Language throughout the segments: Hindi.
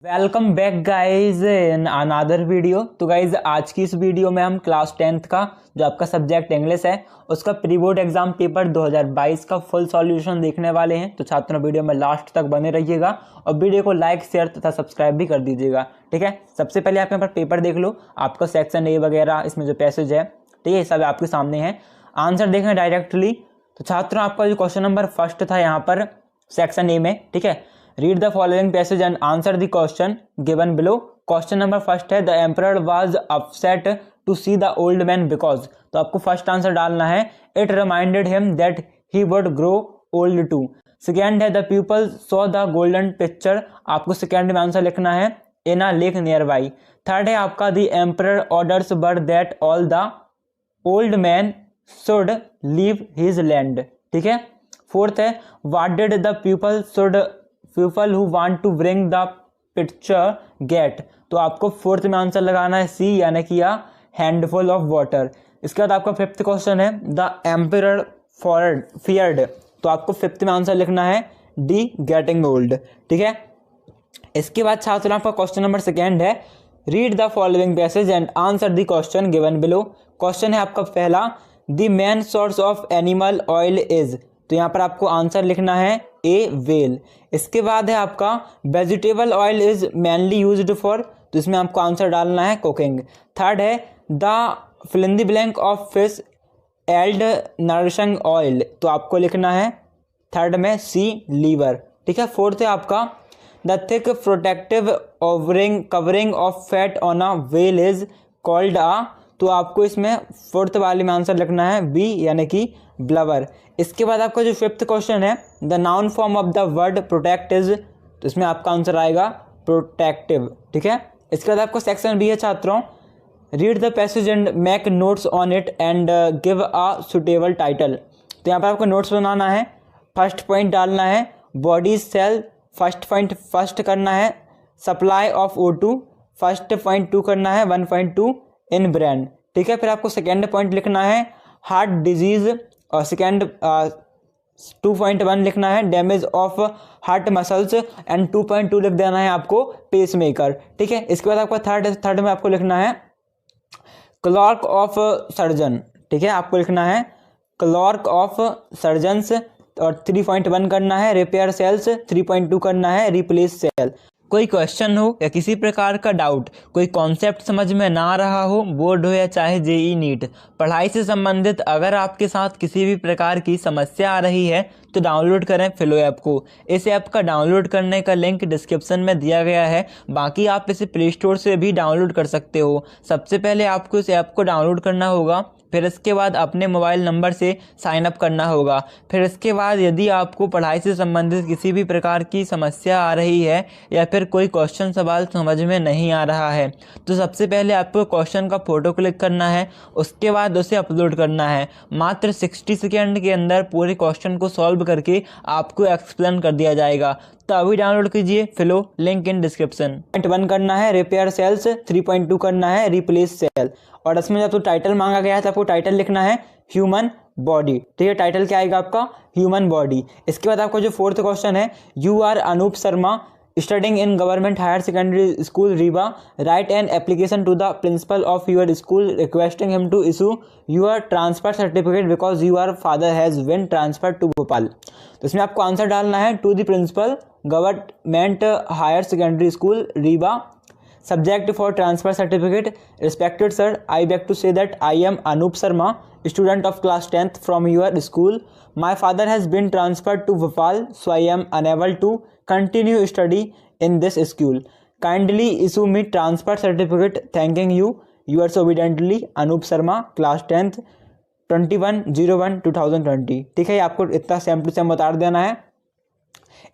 Welcome back guys in another video. तो गाइज आज की इस वीडियो में हम क्लास 10th का जो आपका सब्जेक्ट इंग्लिश है उसका प्री बोर्ड एग्जाम पेपर 2022 का फुल सॉल्यूशन देखने वाले हैं। तो छात्रों वीडियो में लास्ट तक बने रहिएगा और वीडियो को लाइक शेयर तथा सब्सक्राइब भी कर दीजिएगा। ठीक है, सबसे पहले आप यहाँ पर पेपर देख लो, आपका सेक्शन ए वगैरह इसमें जो पैसेज है, ठीक है, सब आपके सामने है। आंसर देखें डायरेक्टली। तो छात्रों आपका जो क्वेश्चन नंबर फर्स्ट था यहाँ पर सेक्शन ए में, ठीक है, read the following passage and answer the question given below. Question number first है the emperor was upset to see the old man because. तो आपको फर्स्ट आंसर डालना है it reminded him that he would grow old too. Second है the people saw the golden picture. आपको सेकेंड में आंसर लिखना है in a lake nearby. Third है आपका the emperor orders were that all the old man should leave his land. ठीक है। फोर्थ है what did the people who want to bring the picture get. तो आपको फोर्थ में आंसर लगाना है सी, यानी कि अ हैंडफुल ऑफ वाटर। इसके बाद आपका फिफ्थ क्वेश्चन है द एम्परर फियर्ड। तो आपको फिफ्थ में आंसर लिखना है डी गेटिंग ओल्ड। ठीक है। इसके बाद छात्रों आपका क्वेश्चन नंबर सेकेंड है read the following passage and answer the question given below. Question है आपका पहला the main source of animal oil is. तो यहाँ पर आपको आंसर लिखना है ए वेल। इसके बाद है आपका vegetable oil is mainly used for. तो इसमें आपको आंसर डालना है कुकिंग। थर्ड है the fill in the blank of fish old nourishing oil. तो आपको लिखना है थर्ड में सी लीवर। ठीक है। फोर्थ है आपका the thick protective covering of fat on a well is called a. तो आपको इसमें फोर्थ वाले में आंसर लिखना है बी, यानी कि ब्लवर। इसके बाद आपका जो फिफ्थ क्वेश्चन है the noun form of the word protect is. तो इसमें आपका आंसर आएगा प्रोटेक्टिव। ठीक है। इसके बाद आपको सेक्शन बी है छात्रों read the passage and make notes on it and give a suitable title. तो यहाँ पर आपको नोट्स बनाना है। फर्स्ट पॉइंट डालना है body cell, first point first करना है supply of O2, first point 2 करना है 1.2 इन ब्रेन। ठीक है। फिर आपको सेकेंड पॉइंट लिखना है हार्ट डिजीज और सेकेंड 2.1 लिखना है damage of heart muscles and 2.2 लिख देना है आपको पेस मेकर। ठीक है। इसके बाद आपका थर्ड में आपको लिखना है क्लर्क ऑफ सर्जन। ठीक है। आपको लिखना है क्लर्क ऑफ सर्जन्स और 3.1 करना है रिपेयर सेल्स, 3.2 करना है रिप्लेस सेल। कोई क्वेश्चन हो या किसी प्रकार का डाउट, कोई कॉन्सेप्ट समझ में ना आ रहा हो, बोर्ड हो या चाहे जेई नीट, पढ़ाई से संबंधित अगर आपके साथ किसी भी प्रकार की समस्या आ रही है तो डाउनलोड करें फिलो ऐप को। इस ऐप का डाउनलोड करने का लिंक डिस्क्रिप्शन में दिया गया है। बाकी आप इसे प्ले स्टोर से भी डाउनलोड कर सकते हो। सबसे पहले आपको इस ऐप को डाउनलोड करना होगा, फिर इसके बाद अपने मोबाइल नंबर से साइन अप करना होगा। फिर इसके बाद यदि आपको पढ़ाई से संबंधित किसी भी प्रकार की समस्या आ रही है या फिर कोई क्वेश्चन सवाल समझ में नहीं आ रहा है तो सबसे पहले आपको क्वेश्चन का फ़ोटो क्लिक करना है, उसके बाद उसे अपलोड करना है। मात्र 60 सेकेंड के अंदर पूरे क्वेश्चन को सॉल्व करके आपको एक्सप्लेन कर दिया जाएगा। तो अभी डाउनलोड कीजिए फिलो, लिंक इन डिस्क्रिप्शन। 1 करना है रिपेयर सेल्स, 3.2 करना है रिप्लेस सेल। और इसमें जब तो टाइटल मांगा गया है तो आपको टाइटल लिखना है ह्यूमन बॉडी। ठीक है। टाइटल क्या आएगा आपका ह्यूमन बॉडी। इसके बाद आपका जो फोर्थ क्वेश्चन है you are Anoop Sharma studying in government higher secondary school Rewa, write an application to the principal of your school requesting him to issue your transfer certificate because your father has been transfer to Bhopal. तो इसमें आपको आंसर डालना है to the principal government higher secondary school Rewa, subject for transfer certificate, respected sir, I beg to say that I am Anup Sharma, student of class 10th from your school. My father has been transferred to Bhopal, so I am unable to continue study in this school. Kindly issue me transfer certificate. Thanking you. Yours obediently Anup Sharma, class 10th, 21/01/2020। ठीक है। आपको इतना सेम टू सेम बता देना है।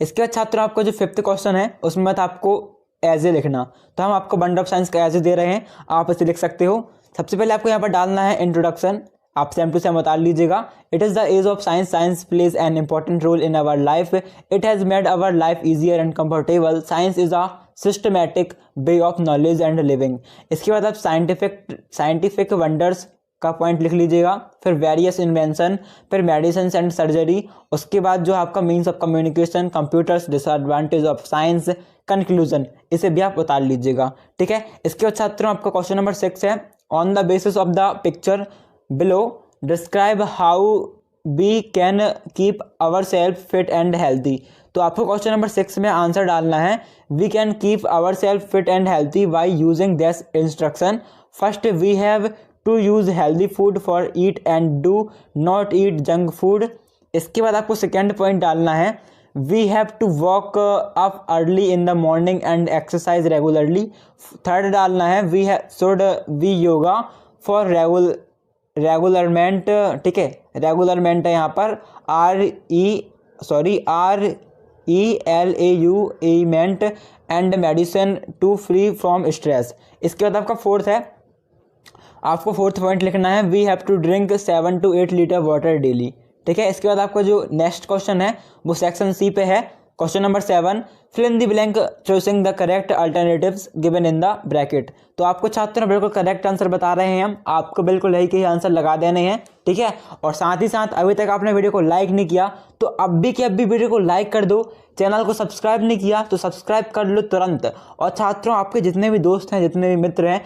इसके बाद छात्रों आपका जो फिफ्थ क्वेश्चन है उसमें मत आपको एज ए लिखना। तो हम आपको बंड ऑफ साइंस का एज ए दे रहे हैं, आप इसे लिख सकते हो। सबसे पहले आपको यहाँ पर डालना है इंट्रोडक्शन, आप सेम टू सेम बता लीजिएगा। It is the age of science, science plays an important role in our life, it has made our life easier and comfortable, science is a systematic way of knowledge and living. इसके बाद आप साइंटिफिक वंडर्स का पॉइंट लिख लीजिएगा, फिर वेरियस इन्वेंशन, फिर मेडिसिन एंड सर्जरी, उसके बाद जो आपका means of communication, computers, disadvantage of science, conclusion, इसे भी आप उतार लीजिएगा। ठीक है, इसके बाद छात्रों आपका क्वेश्चन नंबर 6 है, on the basis of the picture below describe how we can keep our self fit and healthy. तो आपको क्वेश्चन नंबर 6 में आंसर डालना है, we can keep our self fit and healthy by using this instruction. First we have to use healthy food for eat and do not eat junk food. इसके बाद आपको सेकेंड पॉइंट डालना है, we have to walk up early in the morning and exercise regularly. Third डालना है, we should we yoga for रेगुलरमेंट। ठीक है, रेगुलरमेंट है यहाँ पर RELAUEMENT and medicine to free from stress. इसके बाद आपका फोर्थ है, आपको फोर्थ पॉइंट लिखना है, we have to drink 7 to 8 litre water daily. ठीक है, इसके बाद आपका जो नेक्स्ट क्वेश्चन है वो सेक्शन सी पे है, question number 7, fill in the blank choosing the correct alternatives given in the bracket. तो आपको छात्रों बिल्कुल करेक्ट आंसर बता रहे हैं हम, आपको बिल्कुल यही के आंसर लगा देने हैं। ठीक है, और साथ ही साथ अभी तक आपने वीडियो को लाइक नहीं किया तो अब भी वीडियो को लाइक कर दो, चैनल को सब्सक्राइब नहीं किया तो सब्सक्राइब कर लो तुरंत। और छात्रों आपके जितने भी दोस्त हैं, जितने भी मित्र हैं,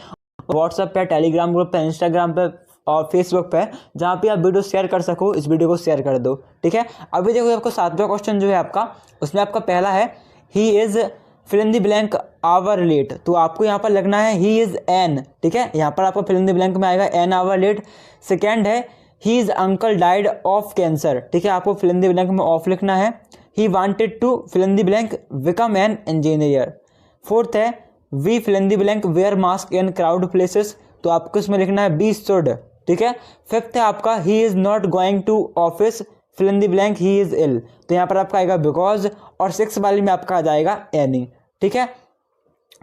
व्हाट्सएप पे, टेलीग्राम ग्रुप पे, इंस्टाग्राम पे और फेसबुक पे, जहाँ पे आप वीडियो शेयर कर सको, इस वीडियो को शेयर कर दो। ठीक है, अभी देखो आपको 7वां क्वेश्चन जो है आपका, उसमें आपका पहला है, he is fill in the blank hour late. तो आपको यहाँ पर लिखना है ही इज एन। ठीक है, यहाँ पर आपको फिल इन द ब्लैंक में आएगा एन आवर लेट। सेकेंड है, he is uncle died of cancer. ठीक है, आपको फिल इन द ब्लैंक में ऑफ लिखना है। He wanted to fill in the blank become an engineer. Fourth है, we fill in the blank wear mask in crowd places. तो आपको इसमें लिखना है बी शुड। ठीक है, फिफ्थ है आपका, he is not going to office fill in the blank he is ill. तो यहाँ पर आपका आएगा बिकॉज, और 6 वाली में आपका आ जाएगा एनी। ठीक है,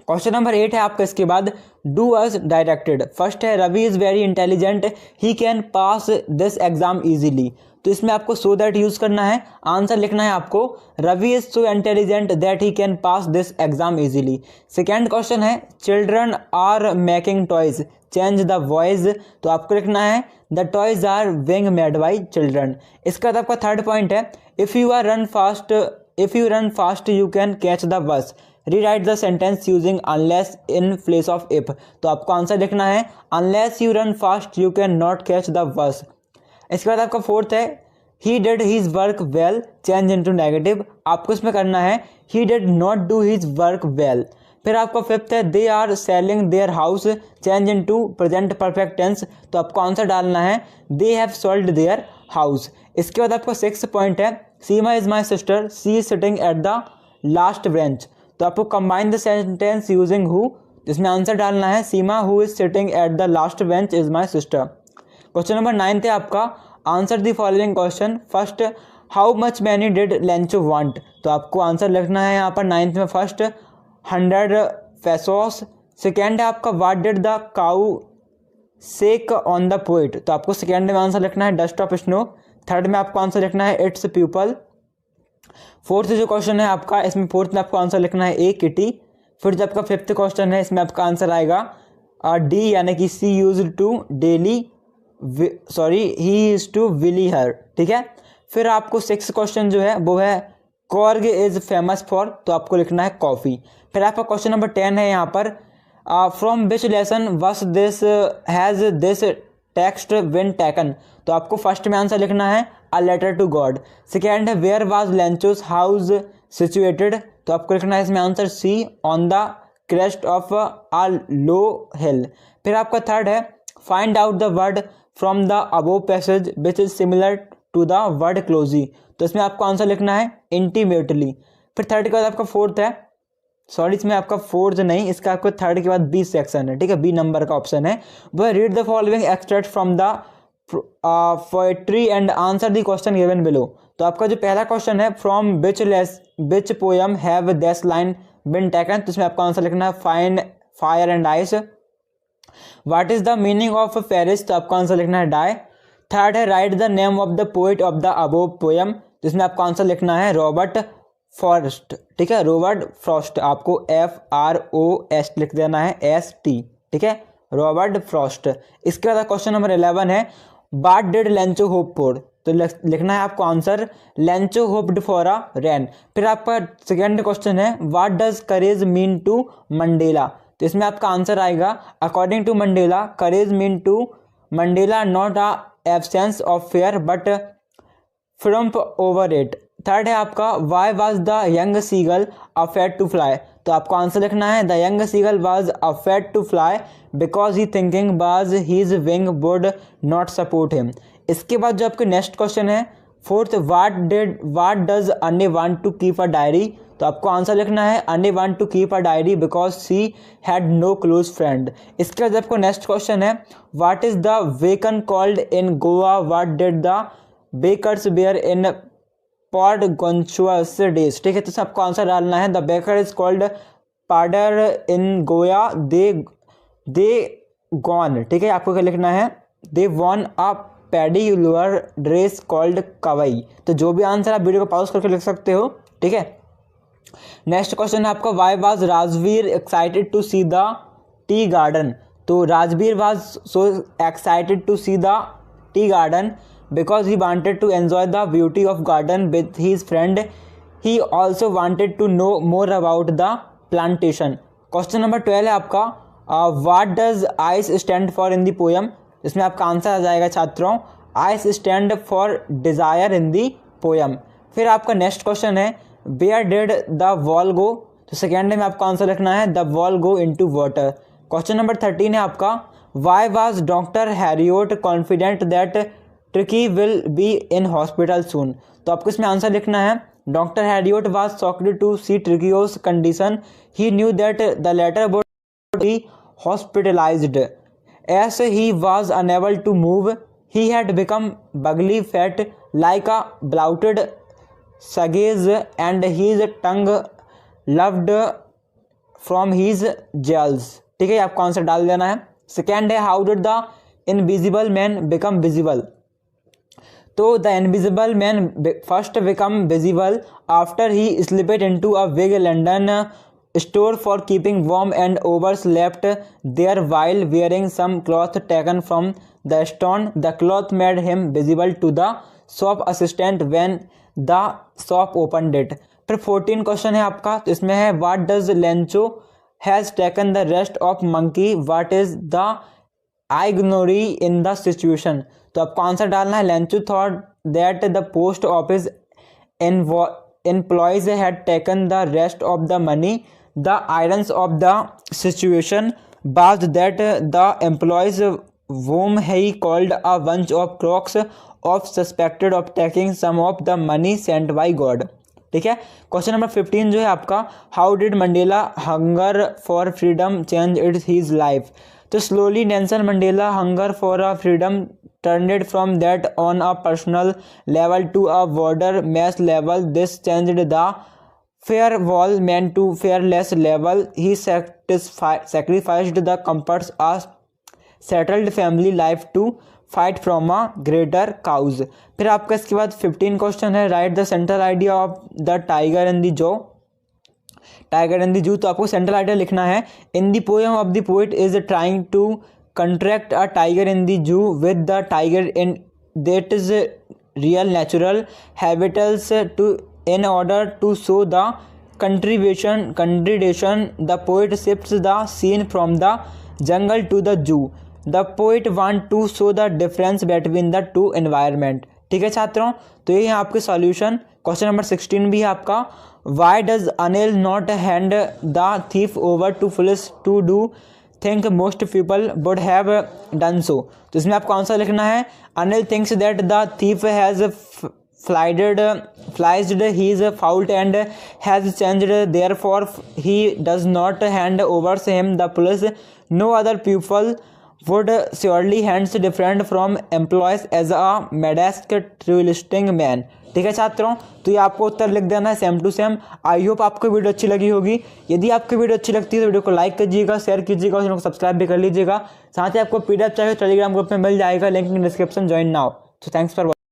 क्वेश्चन नंबर 8 है आपका इसके बाद, डू अस डायरेक्टेड। फर्स्ट है, Ravi is very intelligent, he can pass this exam easily. तो इसमें आपको सो दैट यूज करना है, आंसर लिखना है आपको, Ravi is so intelligent that he can pass this exam easily. Second question है, children are making toys change the voice. तो आपको लिखना है, the toys are being made by children. इसका बाद आपका थर्ड पॉइंट है, if you run fast you can catch the bus. Rewrite the sentence using unless in place of if. तो आपको आंसर लिखना है, unless you run fast you can not catch the bus. इसके बाद आपका फोर्थ है, he did his work well change into negative. आपको इसमें करना है, he did not do his work well. फिर आपका फिफ्थ है, they are selling their house change into present perfect tense. तो आपको आंसर डालना है, they have sold their house. इसके बाद आपका 6th पॉइंट है, Seema is my sister she is sitting at the last bench. तो आपको combine the sentence using who, जिसमें आंसर डालना है, Seema who is sitting at the last bench is my sister. Question number 9 है आपका, answer the following question. First, how much many did Lencho want. तो आपको आंसर लिखना है यहाँ पर 9th में, फर्स्ट 100 pesos। सेकेंड है आपका, what did the cow seek on the poet. तो आपको सेकेंड में आंसर लिखना है, डस्ट ऑफ स्नो। थर्ड में आपको आंसर लिखना है, इट्स पीपल। फोर्थ जो क्वेश्चन है आपका, इसमें फोर्थ में आपको आंसर लिखना है, ए किटी। फिर जो आपका 5th क्वेश्चन है, इसमें आपका आंसर आएगा डी, यानी कि she use to daily, sorry he is to विली हर। ठीक है, फिर आपको 6th क्वेश्चन जो है वो है, कॉर्ग इज फेमस फॉर। तो आपको लिखना है कॉफी। फिर आपका क्वेश्चन नंबर 10 है यहाँ पर, from which lesson was this has this text been taken. तो आपको फर्स्ट में आंसर लिखना है, a letter to God. Second है, where was Lencho's house situated. तो आपको लिखना है इसमें आंसर C, on the crest of a low hill. फिर आपका थर्ड है, find out the word from the above passage which is similar to the word closely. तो इसमें आपको आंसर लिखना है, इंटीमेटली। फिर थर्ड के बाद आपका फोर्थ है, सॉरी इसमें आपका फोर्थ नहीं, इसका आपको थर्ड के बाद बी सेक्शन है। ठीक है, बी नंबर का ऑप्शन है, वह read the following extract from the poetry and answer the question given below. तो आपका जो पहला क्वेश्चन है, from which poem have this line been taken. तो इसमें आपको आंसर लिखना है, fine fire and ice. What is the meaning of Paris. तो आपको आंसर लिखना है, डाई। थर्ड है, write the name of the poet of the above poem. जिसमें आपको आंसर लिखना है, रॉबर्ट फ्रॉस्ट। ठीक है, रॉबर्ट फ्रॉस्ट। आपको FROST लिख देना है, ST। ठीक है, रॉबर्ट फ्रॉस्ट। इसके बाद क्वेश्चन नंबर 11 है what did Lencho hope for, तो लिखना है आपको answer Lencho hoped for a rain. फिर आपका सेकेंड क्वेश्चन है what does courage mean to Mandela, तो इसमें आपका आंसर आएगा according to Mandela courage mean to Mandela not a absence of fear but triumph over it. Third है आपका why was the young seagull afraid to fly, तो आपको आंसर लिखना है the young seagull was afraid to fly because he thinking was his wing would not support him. इसके बाद जो आपके नेक्स्ट क्वेश्चन है fourth what does Anne want to keep a diary, तो आपको आंसर लिखना है Anne want to keep a diary because she had no close friend. इसके बाद आपको नेक्स्ट क्वेश्चन है व्हाट इज द वेकन called in Goa what did the bakers wear in Portuguese days, ठीक है। तो आपको आंसर डालना है the baker is called pader in Goa they gone, ठीक है। आपको क्या लिखना है they won a paddy lower dress called kabai. तो जो भी आंसर आप वीडियो को पॉज करके लिख सकते हो, ठीक है। नेक्स्ट क्वेश्चन है आपका why was Rajvir excited to see the tea garden, तो Rajvir was so excited to see the tea garden because he wanted to enjoy the beauty of garden with his friend. He also wanted to know more about the plantation. Question number 12 है आपका what does ice stand for in the poem, इसमें आपका आंसर आ जाएगा छात्रों ice stand for desire in the poem। फिर आपका नेक्स्ट क्वेश्चन है where did the wall go, तो सेकेंड में आपका आंसर लिखना है the wall go into water। Question number 13 है आपका why was Dr. Harriot confident that tricky will be in hospital सून, तो आपको इसमें आंसर लिखना है doctor हैरियोट was shocked to C ट्रिकियोस condition he knew that the letter would be hospitalised as he was unable to move he had become बगली fat like a ब्लाउटेड सगेज and his tongue loved from his gels, ठीक है। आपको आंसर डाल देना है। सेकेंड है how did the invisible man become visible, तो the invisible man first become visible after he slipped into a big London store for keeping warm and overslept there while wearing some cloth taken from the store the cloth made him visible to the shop assistant when the shop opened it. फिर 14 क्वेश्चन है आपका, तो इसमें है what does Lencho has taken the rest of monkey what is the आइग्नोरी इन द सिचुएशन, तो आपको आंसर डालना है Lencho thought that the post office employees had taken the rest of the money the irony of the situation was that the employees whom he called a bunch of crooks of suspected of taking some of the money sent by God, ठीक है। क्वेश्चन नंबर 15 जो है आपका how did Mandela hunger for freedom change its his life, तो slowly Nelson Mandela hunger for a freedom turned from that on a personal level to a broader mass level. This changed the fair wall man to fearless level. He sacrificed the comforts of settled family life to fight from a greater cause। फिर आपका इसके बाद 15 क्वेश्चन है write the central idea of the tiger in the zoo, tiger in the zoo, तो आपको सेंट्रल आइडिया लिखना है in the poem of the poet is trying to contract a tiger in the zoo with the tiger in that is real natural habitats to in order to show the contradiction the poet shifts the scene from the jungle to the zoo। the poet want to show the difference between the two environment, ठीक है छात्रों। तो ये है आपके सॉल्यूशन। क्वेश्चन नंबर 16 भी है आपका why does Anil not hand the thief over to police to do think most people would have done so, तो इसमें आपको आंसर लिखना है Anil thinks that the thief has realised his fault and has changed therefore he does not hand overs him the police no other people would surely hands different from employees as a मेडेस्क ट्रूलिस्टिंग मैन, ठीक है छात्रों। तो ये आपको उत्तर लिख देना है same to same. I hope आपको वीडियो अच्छी लगी होगी। यदि आपको वीडियो अच्छी लगती है तो वीडियो को लाइक कीजिएगा, शेयर कीजिएगा और चैनल को सब्सक्राइब भी कर लीजिएगा। साथ ही आपको पीडीएफ चाहिए टेलीग्राम ग्रुप में मिल जाएगा, link in description, join now. So thanks for